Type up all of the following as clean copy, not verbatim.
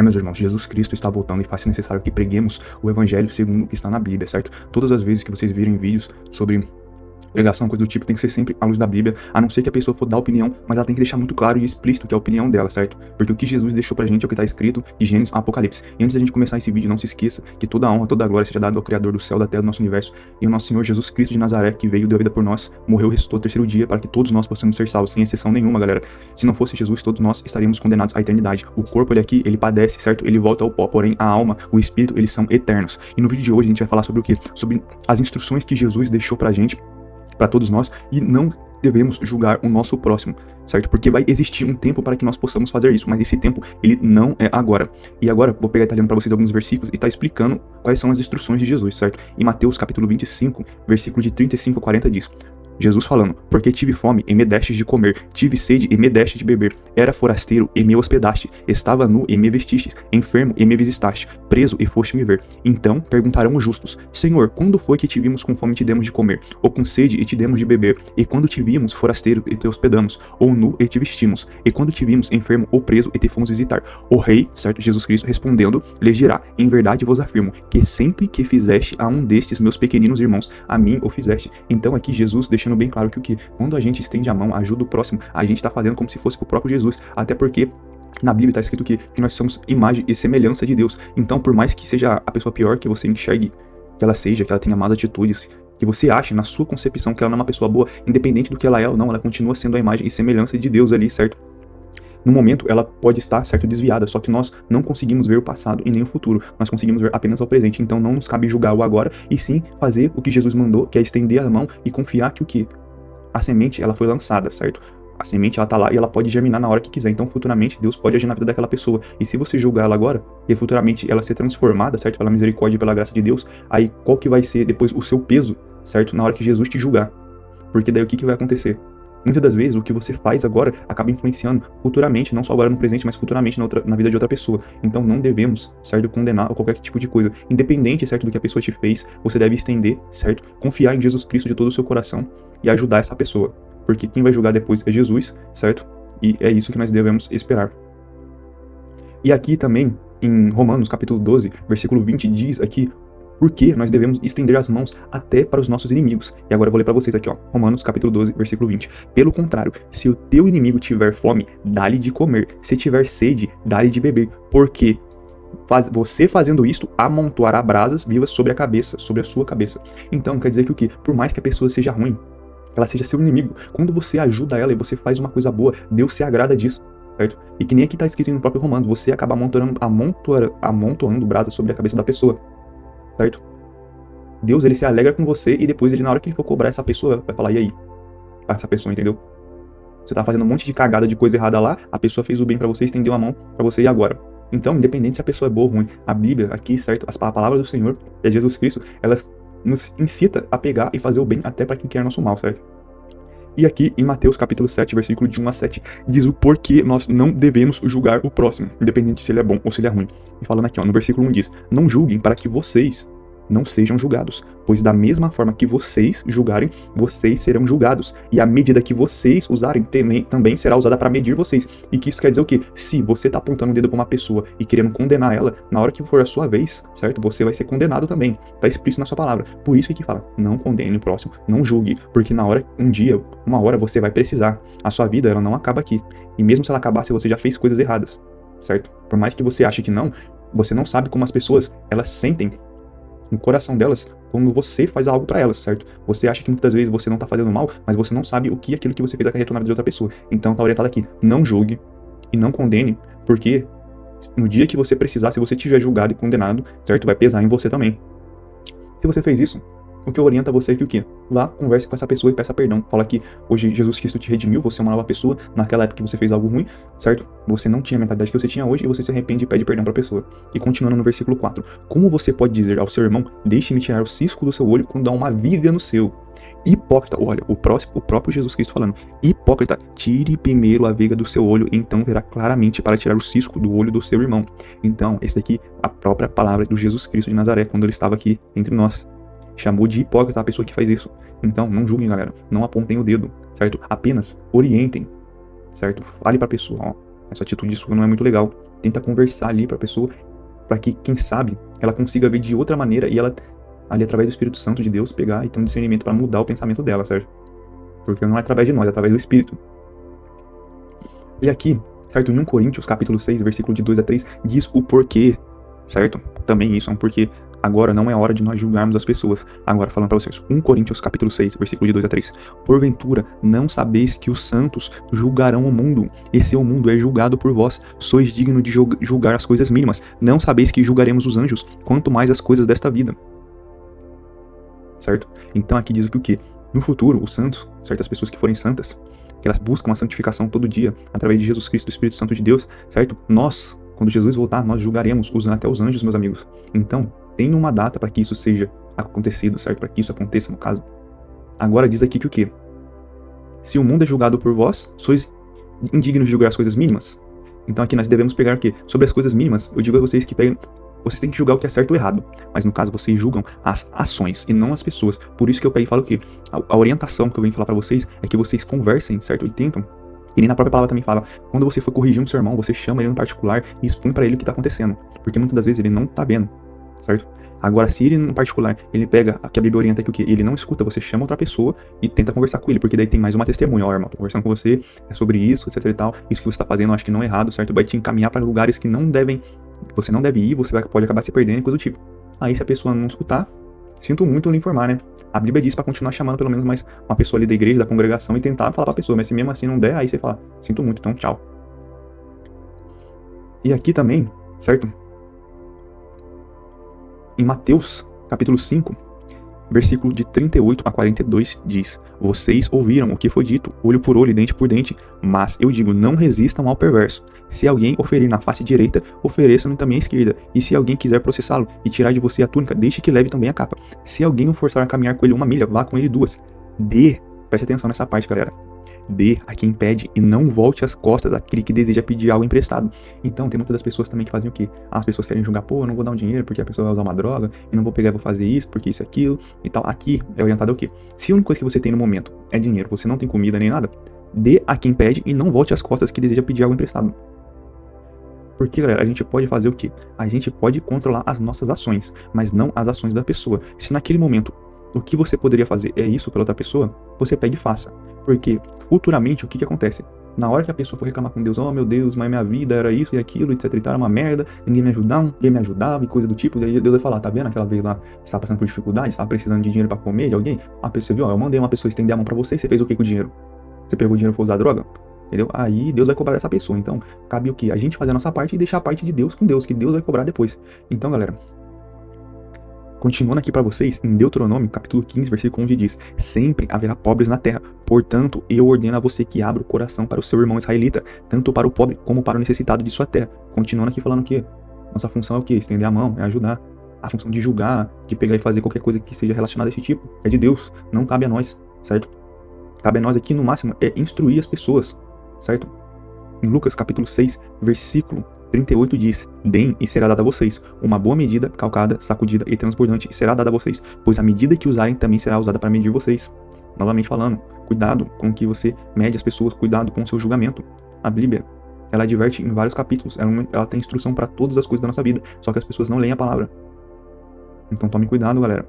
Meus irmãos, Jesus Cristo está voltando e faz necessário que preguemos o Evangelho segundo o que está na Bíblia, certo? Todas as vezes que vocês virem vídeos sobre pregação, coisa do tipo, tem que ser sempre à luz da Bíblia, a não ser que a pessoa for dar opinião, mas ela tem que deixar muito claro e explícito que é a opinião dela, certo? Porque o que Jesus deixou pra gente é o que está escrito de Gênesis a Apocalipse. E antes da gente começar esse vídeo, não se esqueça que toda a honra, toda a glória seja dada ao Criador do céu, da terra, do nosso universo, e o nosso Senhor Jesus Cristo de Nazaré, que veio, deu a vida por nós, morreu, ressuscitou ao terceiro dia, para que todos nós possamos ser salvos, sem exceção nenhuma, galera. Se não fosse Jesus, todos nós estaríamos condenados à eternidade. O corpo, ele aqui, ele padece, certo? Ele volta ao pó, porém a alma, o espírito, eles são eternos. E no vídeo de hoje a gente vai falar sobre o quê? Sobre as instruções que Jesus deixou pra gente, para todos nós, e não devemos julgar o nosso próximo, certo? Porque vai existir um tempo para que nós possamos fazer isso, mas esse tempo, ele não é agora. E agora, vou pegar e tá lendo para vocês alguns versículos e tá explicando quais são as instruções de Jesus, certo? Em Mateus capítulo 25, versículo de 35 a 40 diz: Jesus falando: porque tive fome e me destes de comer, tive sede e me deste de beber, era forasteiro e me hospedaste, estava nu e me vestistes, enfermo e me visitaste, preso e foste me ver. Então perguntarão os justos: Senhor, quando foi que te vimos com fome e te demos de comer, ou com sede e te demos de beber? E quando te vimos forasteiro e te hospedamos, ou nu e te vestimos? E quando te vimos enfermo ou preso e te fomos visitar? O rei, certo, Jesus Cristo, respondendo, lhes dirá: em verdade vos afirmo, que sempre que fizeste a um destes meus pequeninos irmãos, a mim o fizeste. Então aqui Jesus deixando bem claro que o que? Quando a gente estende a mão, ajuda o próximo, a gente está fazendo como se fosse pro próprio Jesus, até porque na Bíblia está escrito que nós somos imagem e semelhança de Deus. Então, por mais que seja a pessoa pior que você enxergue que ela seja, que ela tenha más atitudes, que você ache na sua concepção que ela não é uma pessoa boa, independente do que ela é ou não, ela continua sendo a imagem e semelhança de Deus ali, certo? No momento, ela pode estar, certo, desviada, só que nós não conseguimos ver o passado e nem o futuro, nós conseguimos ver apenas o presente, então não nos cabe julgar o agora, e sim fazer o que Jesus mandou, que é estender a mão e confiar que o que? A semente, ela foi lançada, certo? A semente, ela tá lá e ela pode germinar na hora que quiser, então futuramente Deus pode agir na vida daquela pessoa, e se você julgar ela agora, e futuramente ela ser transformada, certo, pela misericórdia e pela graça de Deus, aí qual que vai ser depois o seu peso, certo, na hora que Jesus te julgar? Porque daí o que vai acontecer? Muitas das vezes, o que você faz agora acaba influenciando futuramente, não só agora no presente, mas futuramente na vida de outra pessoa. Então não devemos, certo, condenar qualquer tipo de coisa. Independente, certo, do que a pessoa te fez, você deve estender, certo, confiar em Jesus Cristo de todo o seu coração e ajudar essa pessoa. Porque quem vai julgar depois é Jesus, certo? E é isso que nós devemos esperar. E aqui também, em Romanos capítulo 12, versículo 20, diz aqui: porque nós devemos estender as mãos até para os nossos inimigos. E agora eu vou ler para vocês aqui, ó, Romanos capítulo 12, versículo 20. Pelo contrário, se o teu inimigo tiver fome, dá-lhe de comer. Se tiver sede, dá-lhe de beber. Porque você fazendo isto, amontoará brasas vivas sobre a sua cabeça. Então, quer dizer que o quê? Por mais que a pessoa seja ruim, ela seja seu inimigo, quando você ajuda ela e você faz uma coisa boa, Deus se agrada disso, certo? E que nem aqui está escrito no próprio Romanos, você acaba amontoando brasas sobre a cabeça da pessoa, certo? Deus, ele se alegra com você e depois ele, na hora que ele for cobrar essa pessoa, vai falar: e aí? Essa pessoa, entendeu? Você tá fazendo um monte de cagada de coisa errada lá, a pessoa fez o bem pra você, estendeu a mão pra você, e agora? Então, independente se a pessoa é boa ou ruim, a Bíblia aqui, certo? A palavra do Senhor, é Jesus Cristo, elas nos incita a pegar e fazer o bem até pra quem quer nosso mal, certo? E aqui em Mateus capítulo 7, versículo de 1 a 7, diz o porquê nós não devemos julgar o próximo, independente se ele é bom ou se ele é ruim. E falando aqui, ó, no versículo 1 diz: não julguem para que vocês não sejam julgados, pois da mesma forma que vocês julgarem, vocês serão julgados, e a medida que vocês usarem também será usada para medir vocês. E que isso quer dizer o quê? Se você tá apontando o dedo para uma pessoa e querendo condenar ela, na hora que for a sua vez, certo? Você vai ser condenado também. Tá explícito na sua palavra. Por isso é que fala: não condene o próximo, não julgue, porque na hora, uma hora você vai precisar. A sua vida, ela não acaba aqui. E mesmo se ela acabasse, você já fez coisas erradas, certo? Por mais que você ache que não, você não sabe como as pessoas, elas sentem no coração delas quando você faz algo pra elas, certo? Você acha que muitas vezes você não tá fazendo mal, mas você não sabe o que aquilo que você fez acarretou na vida de outra pessoa. Então tá orientado aqui: não julgue e não condene, porque no dia que você precisar, se você tiver julgado e condenado, certo? Vai pesar em você também. Se você fez isso, o que eu oriento a você é que o quê? Vá, converse com essa pessoa e peça perdão. Fala que hoje Jesus Cristo te redimiu, você é uma nova pessoa, naquela época que você fez algo ruim, certo? Você não tinha a mentalidade que você tinha hoje e você se arrepende e pede perdão pra pessoa. E continuando no versículo 4. Como você pode dizer ao seu irmão: deixe-me tirar o cisco do seu olho quando há uma viga no seu? Hipócrita, olha, o próprio Jesus Cristo falando: hipócrita, tire primeiro a viga do seu olho, então verá claramente para tirar o cisco do olho do seu irmão. Então, esse daqui, a própria palavra do Jesus Cristo de Nazaré, quando ele estava aqui entre nós. Chamou de hipócrita a pessoa que faz isso. Então, não julguem, galera. Não apontem o dedo, certo? Apenas orientem, certo? Fale pra pessoa: ó, essa atitude sua não é muito legal. tenta conversar ali pra pessoa, pra que, quem sabe, ela consiga ver de outra maneira e ela, ali através do Espírito Santo de Deus, pegar e ter um discernimento pra mudar o pensamento dela, certo? Porque não é através de nós, é através do Espírito. E aqui, certo, em 1 Coríntios, capítulo 6, versículo de 2 a 3, diz o porquê, certo? Também isso é um porquê. Agora não é hora de nós julgarmos as pessoas. Agora, falando para vocês, 1 Coríntios, capítulo 6, versículo de 2 a 3. Porventura, não sabeis que os santos julgarão o mundo, e se o mundo é julgado por vós, sois digno de julgar as coisas mínimas. Não sabeis que julgaremos os anjos, quanto mais as coisas desta vida. Certo? Então aqui diz o que? No futuro, os santos, certas pessoas que forem santas, que elas buscam a santificação todo dia, através de Jesus Cristo, do Espírito Santo de Deus, certo? Nós, quando Jesus voltar, nós julgaremos usando até os anjos, meus amigos. Então, tem uma data para que isso seja acontecido, certo? Para que isso aconteça, no caso. Agora diz aqui que o quê? Se o mundo é julgado por vós, sois indignos de julgar as coisas mínimas. Então aqui nós devemos pegar o quê? Sobre as coisas mínimas, eu digo a vocês que peguem, vocês têm que julgar o que é certo ou errado. Mas no caso, vocês julgam as ações e não as pessoas. Por isso que eu pego e falo que a orientação que eu venho falar pra vocês é que vocês conversem, certo? E tentam. E nem na própria palavra também fala, quando você for corrigir um seu irmão, você chama ele no particular e expõe pra ele o que tá acontecendo. Porque muitas das vezes ele não tá vendo, certo? Agora, se ele, no particular, ele pega, aqui a Bíblia orienta que o quê? Ele não escuta, você chama outra pessoa e tenta conversar com ele, porque daí tem mais uma testemunha. Ó, irmão, tô conversando com você, é sobre isso, etc e tal. Isso que você tá fazendo, eu acho que não é errado, certo? Vai te encaminhar para lugares que não devem, você não deve ir, você pode acabar se perdendo e coisa do tipo. Aí, se a pessoa não escutar, sinto muito lhe informar, né? A Bíblia diz pra continuar chamando pelo menos mais uma pessoa ali da igreja, da congregação, e tentar falar pra pessoa, mas se mesmo assim não der, aí você fala, sinto muito, então tchau. E aqui também, certo? Em Mateus, capítulo 5, versículo de 38 a 42 diz: Vocês ouviram o que foi dito, olho por olho e dente por dente, mas eu digo, não resistam ao perverso. Se alguém oferir na face direita, ofereçam-lhe também a esquerda. E se alguém quiser processá-lo e tirar de você a túnica, deixe que leve também a capa. Se alguém o forçar a caminhar com ele 1 milha, vá com ele 2. Preste atenção nessa parte, galera. Dê a quem pede e não volte as costas àquele que deseja pedir algo emprestado. Então, tem muitas das pessoas também que fazem o quê? As pessoas querem julgar, pô, eu não vou dar um dinheiro porque a pessoa vai usar uma droga, e não vou pegar e vou fazer isso porque isso e aquilo e tal. Aqui é orientado ao quê? Se a única coisa que você tem no momento é dinheiro, você não tem comida nem nada, dê a quem pede e não volte as costas que deseja pedir algo emprestado. Porque, galera, a gente pode fazer o quê? A gente pode controlar as nossas ações, mas não as ações da pessoa. Se naquele momento o que você poderia fazer é isso pela outra pessoa, você pega e faça. Porque futuramente o que acontece? Na hora que a pessoa for reclamar com Deus, oh meu Deus, mas minha vida era isso e aquilo, etc e tal, era uma merda, ninguém me ajudava e coisa do tipo, daí Deus vai falar, tá vendo aquela vez lá, você estava passando por dificuldade, estava precisando de dinheiro pra comer, de alguém, a pessoa viu, ó, eu mandei uma pessoa estender a mão pra você, você fez o que com o dinheiro? Você pegou o dinheiro e foi usar droga? Entendeu? Aí Deus vai cobrar dessa pessoa, então cabe o quê? A gente fazer a nossa parte e deixar a parte de Deus com Deus, que Deus vai cobrar depois. Então, galera, continuando aqui para vocês, em Deuteronômio, capítulo 15, versículo 11 diz: Sempre haverá pobres na terra, portanto, eu ordeno a você que abra o coração para o seu irmão israelita, tanto para o pobre como para o necessitado de sua terra. Continuando aqui falando que nossa função é o quê? Estender a mão, é ajudar. A função de julgar, de pegar e fazer qualquer coisa que seja relacionada a esse tipo, é de Deus, não cabe a nós, certo? Cabe a nós aqui, no máximo, é instruir as pessoas, certo? Em Lucas, capítulo 6, versículo 38 diz: Deem e será dada a vocês uma boa medida, calcada, sacudida e transbordante, e será dada a vocês, pois a medida que usarem também será usada para medir vocês. Novamente falando, cuidado com o que você mede as pessoas, cuidado com o seu julgamento. A Bíblia, ela adverte em vários capítulos, ela tem instrução para todas as coisas da nossa vida, só que as pessoas não leem a palavra. Então tome cuidado, galera.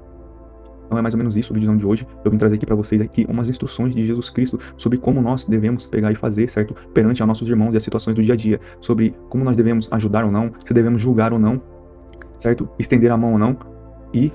Então é mais ou menos isso o vídeo de hoje. Eu vim trazer aqui para vocês aqui umas instruções de Jesus Cristo sobre como nós devemos pegar e fazer, certo? Perante aos nossos irmãos e as situações do dia a dia. Sobre como nós devemos ajudar ou não, se devemos julgar ou não, certo? Estender a mão ou não. E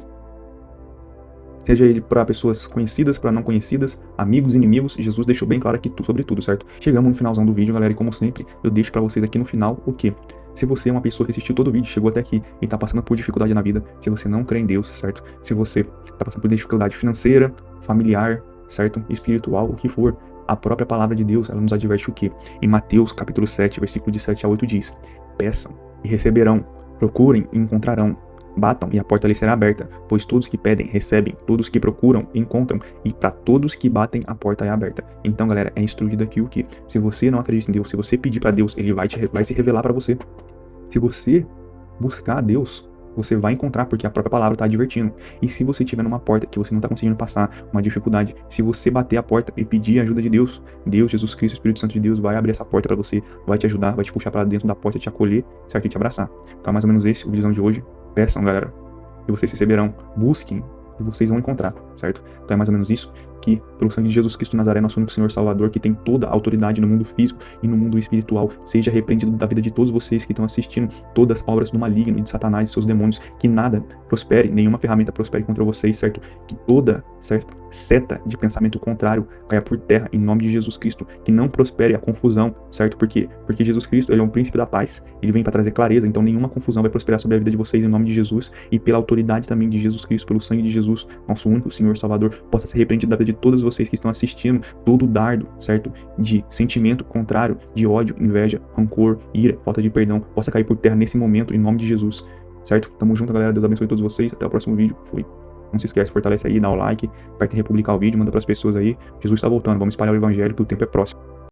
seja ele para pessoas conhecidas, para não conhecidas, amigos, inimigos, Jesus deixou bem claro aqui sobre tudo, certo? Chegamos no finalzão do vídeo, galera, e como sempre, eu deixo para vocês aqui no final o quê? Se você é uma pessoa que assistiu todo o vídeo, chegou até aqui e tá passando por dificuldade na vida, se você não crê em Deus, certo? Se você tá passando por dificuldade financeira, familiar, certo? Espiritual, o que for, a própria palavra de Deus, ela nos adverte o quê? Em Mateus, capítulo 7, versículo de 7 a 8 diz: Peçam e receberão, procurem e encontrarão, batam e a porta lhes será aberta, pois todos que pedem, recebem, todos que procuram, encontram, e para todos que batem, a porta é aberta. Então, galera, é instruído aqui o que? Se você não acredita em Deus, se você pedir para Deus, ele vai se revelar para você. Se você buscar a Deus, você vai encontrar, porque a própria palavra está advertindo. E se você estiver numa porta que você não está conseguindo passar, uma dificuldade, se você bater a porta e pedir a ajuda de Deus, Deus, Jesus Cristo, Espírito Santo de Deus vai abrir essa porta para você, vai te ajudar, vai te puxar para dentro da porta, te acolher, certo? E te abraçar. Então é mais ou menos esse o visão de hoje. Peçam, galera, e vocês receberão. Busquem e vocês vão encontrar, certo? Então é mais ou menos isso, que pelo sangue de Jesus Cristo de Nazaré, nosso único Senhor Salvador, que tem toda a autoridade no mundo físico e no mundo espiritual, seja repreendido da vida de todos vocês que estão assistindo todas as obras do maligno e de Satanás e seus demônios, que nada prospere, nenhuma ferramenta prospere contra vocês, certo? Que toda, certo, seta de pensamento contrário caia por terra em nome de Jesus Cristo, que não prospere a confusão, certo? Por quê? Porque Jesus Cristo, ele é um príncipe da paz, ele vem para trazer clareza, então nenhuma confusão vai prosperar sobre a vida de vocês em nome de Jesus, e pela autoridade também de Jesus Cristo, pelo sangue de Jesus, nosso único Senhor Salvador, possa ser repreendido da vida de todos vocês que estão assistindo, todo dardo, certo, de sentimento contrário, de ódio, inveja, rancor, ira, falta de perdão, possa cair por terra nesse momento, em nome de Jesus, certo? Tamo junto, galera, Deus abençoe todos vocês, até o próximo vídeo, fui. Não se esquece, fortalece aí, dá o like, aperta em republicar o vídeo, manda pras pessoas aí, Jesus está voltando, vamos espalhar o evangelho, que o tempo é próximo.